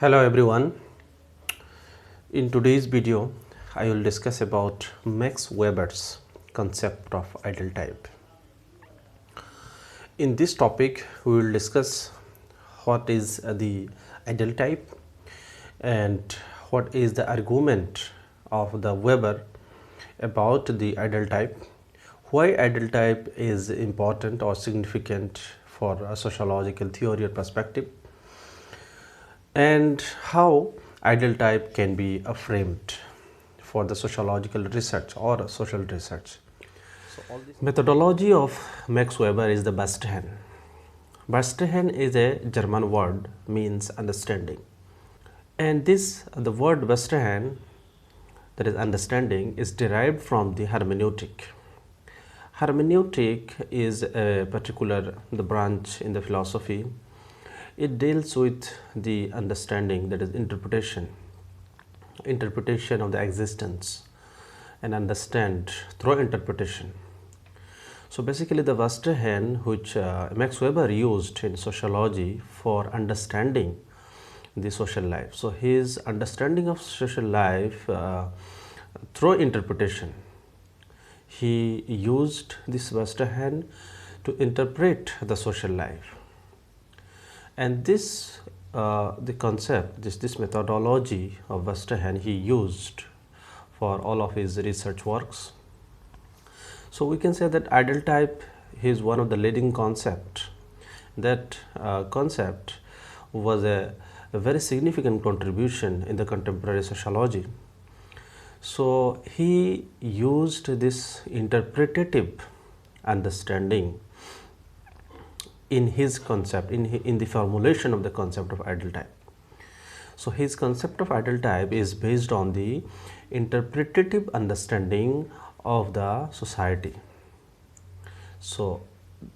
Hello everyone. In today's video, I will discuss about Max Weber's concept of ideal type. In this topic, we will discuss what is the ideal type and what is the argument of the Weber about the ideal type, why ideal type is important or significant for a sociological theory or perspective, and how ideal type can be framed for the sociological research or social research. Methodology of Max Weber is the Verstehen. Verstehen is a German word, means understanding. And the word Verstehen, that is understanding, is derived from the hermeneutic. Hermeneutic is a particular branch in the philosophy. It deals with the understanding, that is interpretation of the existence, and understand through interpretation. So basically the Verstehen which Max Weber used in sociology for understanding the social life. So his understanding of social life through interpretation, he used this Verstehen to interpret the social life. And the concept, this methodology of Verstehen he used for all of his research works. So we can say that ideal type is one of the leading concept. That concept was a very significant contribution in the contemporary sociology. So he used this interpretative understanding in his concept, in the formulation of the concept of ideal type. So his concept of ideal type is based on the interpretative understanding of the society. So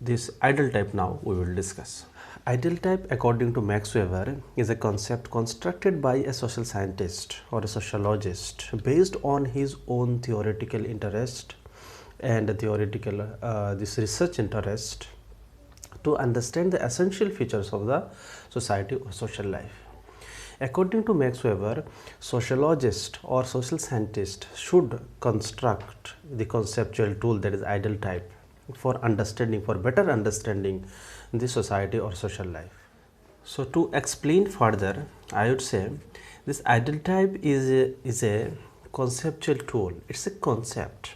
this ideal type now we will discuss. Ideal type, according to Max Weber, is a concept constructed by a social scientist or a sociologist based on his own theoretical interest and this research interest to understand the essential features of the society or social life. According to Max Weber, sociologist or social scientist should construct the conceptual tool, that is ideal type, for better understanding the society or social life. So to explain further, I would say this ideal type is a conceptual tool. It's a concept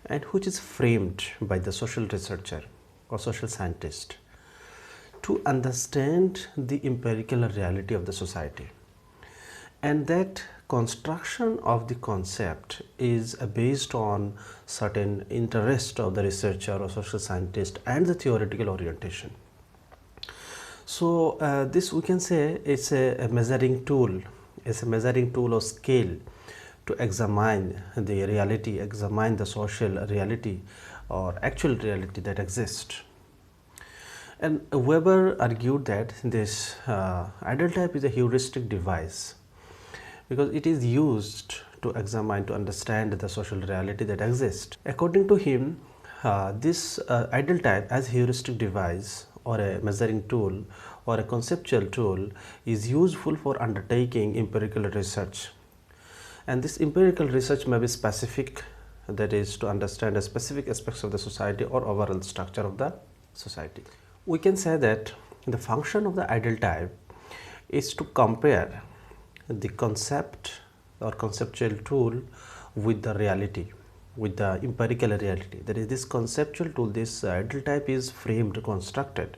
and which is framed by the social researcher or social scientist to understand the empirical reality of the society. And that construction of the concept is based on certain interest of the researcher or social scientist and the theoretical orientation. So this we can say it's a measuring tool, or scale to examine the reality, examine the social reality or actual reality that exists. And Weber argued that this ideal type is a heuristic device because it is used to examine, to understand the social reality that exists. According to him, this ideal type as heuristic device or a measuring tool or a conceptual tool is useful for undertaking empirical research. And this empirical research may be specific, that is to understand a specific aspects of the society or overall structure of the society. We can say that the function of the ideal type is to compare the concept or conceptual tool with the reality, with the empirical reality. That is, this conceptual tool, this ideal type is framed, constructed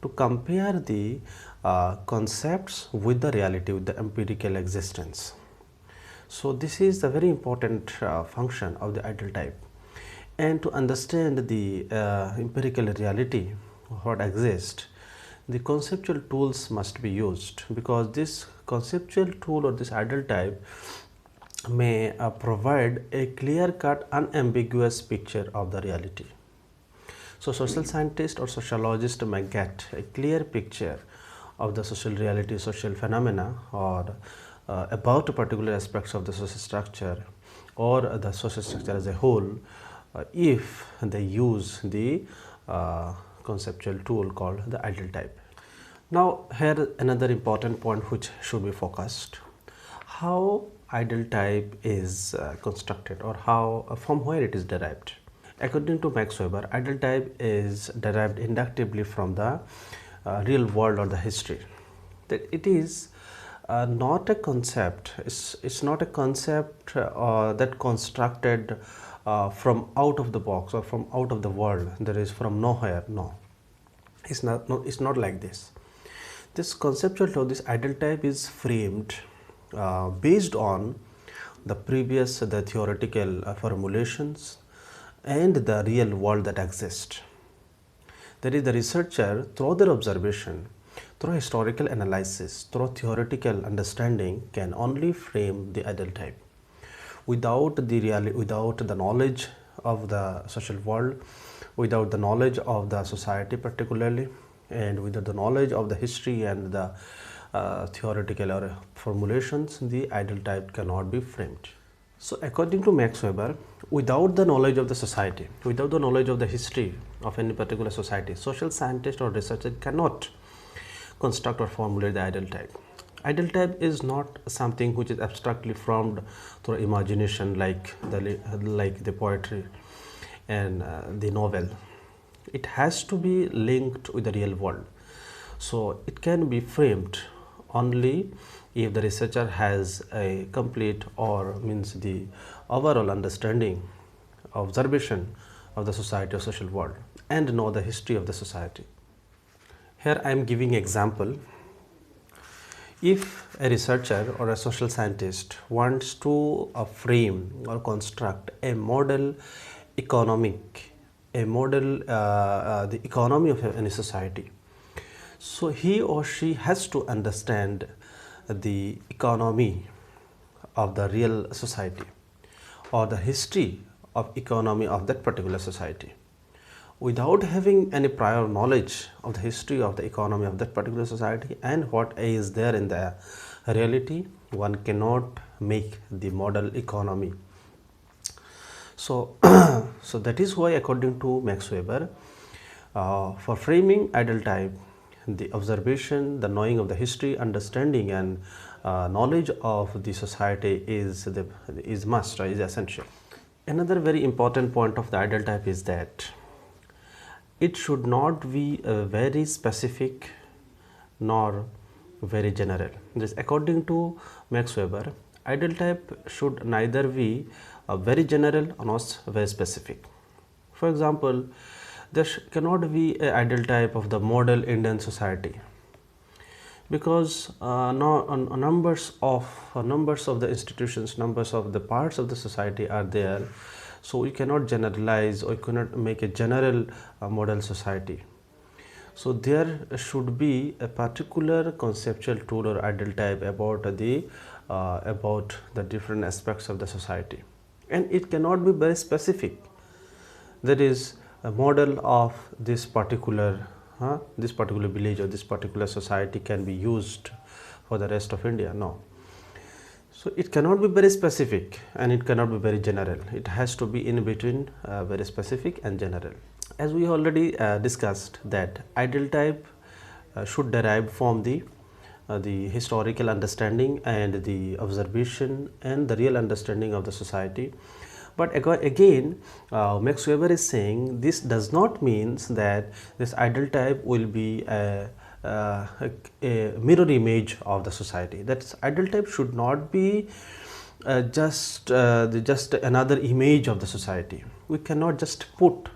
to compare the concepts with the reality, with the empirical existence. So this is the very important function of the ideal type. And to understand the empirical reality, what exists, the conceptual tools must be used, because this conceptual tool or this ideal type may provide a clear-cut, unambiguous picture of the reality. So social scientist or sociologist may get a clear picture of the social reality, social phenomena, or about particular aspects of the social structure or the social structure as a whole if they use the conceptual tool called the ideal type. Now here another important point which should be focused: how ideal type is constructed, or how from where it is derived. According to Max Weber, ideal type is derived inductively from the real world or the history. That it is not a concept. It's not a concept that constructed from out of the box or from out of the world. There is from nowhere. No, it's not. No, it's not like this. This conceptual law, this ideal type is framed based on the previous the theoretical formulations and the real world that exists. That is, the researcher through their observation, through historical analysis, through theoretical understanding can only frame the ideal type. Without the knowledge of the social world, without the knowledge of the society particularly, and without the knowledge of the history and the theoretical or formulations, the ideal type cannot be framed. So according to Max Weber, without the knowledge of the society, without the knowledge of the history of any particular society, social scientist or researcher cannot construct or formulate the ideal type. Ideal type is not something which is abstractly formed through imagination, like the poetry and the novel. It has to be linked with the real world. So it can be framed only if the researcher has a complete, or means the overall understanding, observation of the society or social world, and know the history of the society. Here I am giving example. If a researcher or a social scientist wants to frame or construct a model economic, a model the economy of any society, so he or she has to understand the economy of the real society or the history of economy of that particular society. Without having any prior knowledge of the history of the economy of that particular society and what is there in the reality, one cannot make the model economy. So, so that is why according to Max Weber, for framing ideal type, the observation, the knowing of the history, understanding and knowledge of the society is must or is essential. Another very important point of the ideal type is that it should not be very specific nor very general. This, according to Max Weber, ideal type should neither be very general nor very specific. For example, there cannot be an ideal type of the model Indian society, because numbers of the institutions, numbers of the parts of the society are there. So we cannot generalize or cannot make a general model society. So there should be a particular conceptual tool or ideal type about the different aspects of the society, and it cannot be very specific. That is, a model of this particular village or this particular society can be used for the rest of India. No. So it cannot be very specific and it cannot be very general. It has to be in between, very specific and general. As we already discussed, that ideal type should derive from the historical understanding and the observation and the real understanding of the society. But again, Max Weber is saying this does not mean that this ideal type will be a mirror image of the society. That ideal type should not be just another image of the society. We cannot just put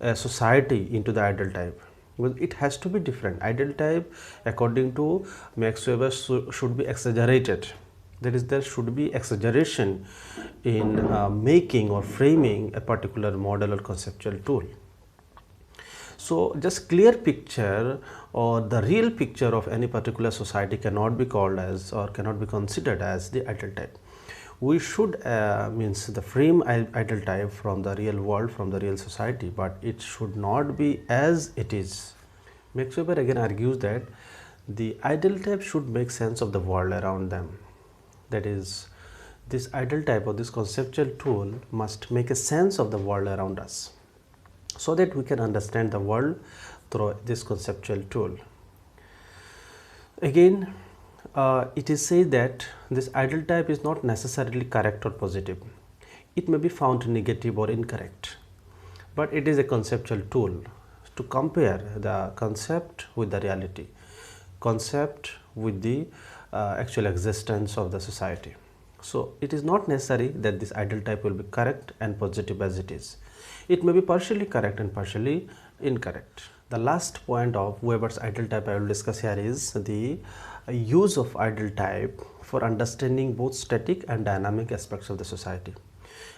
a society into the ideal type. Well, it has to be different. Ideal type, according to Max Weber, should be exaggerated. That is, there should be exaggeration in making or framing a particular model or conceptual tool. So just clear picture or the real picture of any particular society cannot be called as or cannot be considered as the ideal type. We should means the frame ideal type from the real world, from the real society, but it should not be as it is. Max Weber again argues that the ideal type should make sense of the world around them. That is, this ideal type or this conceptual tool must make a sense of the world around us, so that we can understand the world through this conceptual tool. Again, it is said that this ideal type is not necessarily correct or positive. It may be found negative or incorrect, but it is a conceptual tool to compare the concept with the reality, concept with the actual existence of the society. So, it is not necessary that this ideal type will be correct and positive as it is. It may be partially correct and partially incorrect. The last point of Weber's ideal type I will discuss here is the use of ideal type for understanding both static and dynamic aspects of the society.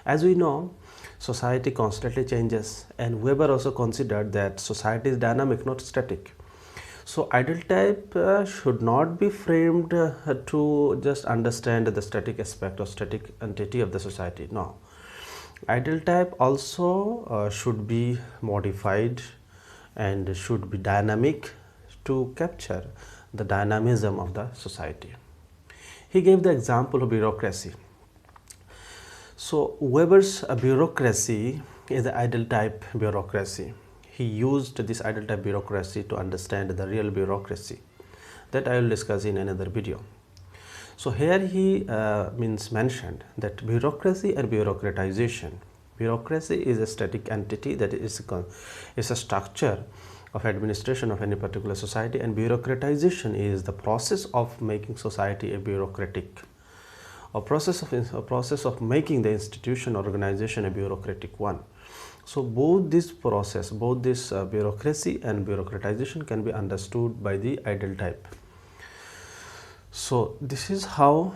As we know, society constantly changes, and Weber also considered that society is dynamic, not static. So, ideal type should not be framed to just understand the static aspect or static entity of the society. No, ideal type also should be modified and should be dynamic to capture the dynamism of the society. He gave the example of bureaucracy. So, Weber's bureaucracy is the ideal type bureaucracy. He used this ideal type bureaucracy to understand the real bureaucracy that I will discuss in another video. So, here he mentioned that bureaucracy and bureaucratization. Bureaucracy is a static entity, that is a structure of administration of any particular society, and bureaucratization is the process of making society a bureaucratic, a process of making the institution or organization a bureaucratic one. So, both this process, both this bureaucracy and bureaucratization can be understood by the ideal type. So, this is how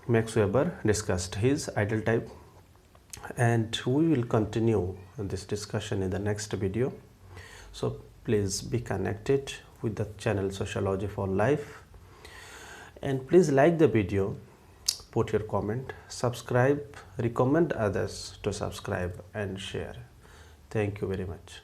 Max Weber discussed his ideal type, and we will continue this discussion in the next video. So, please be connected with the channel Sociology for Life, and please like the video, put your comment, subscribe, recommend others to subscribe and share. Thank you very much.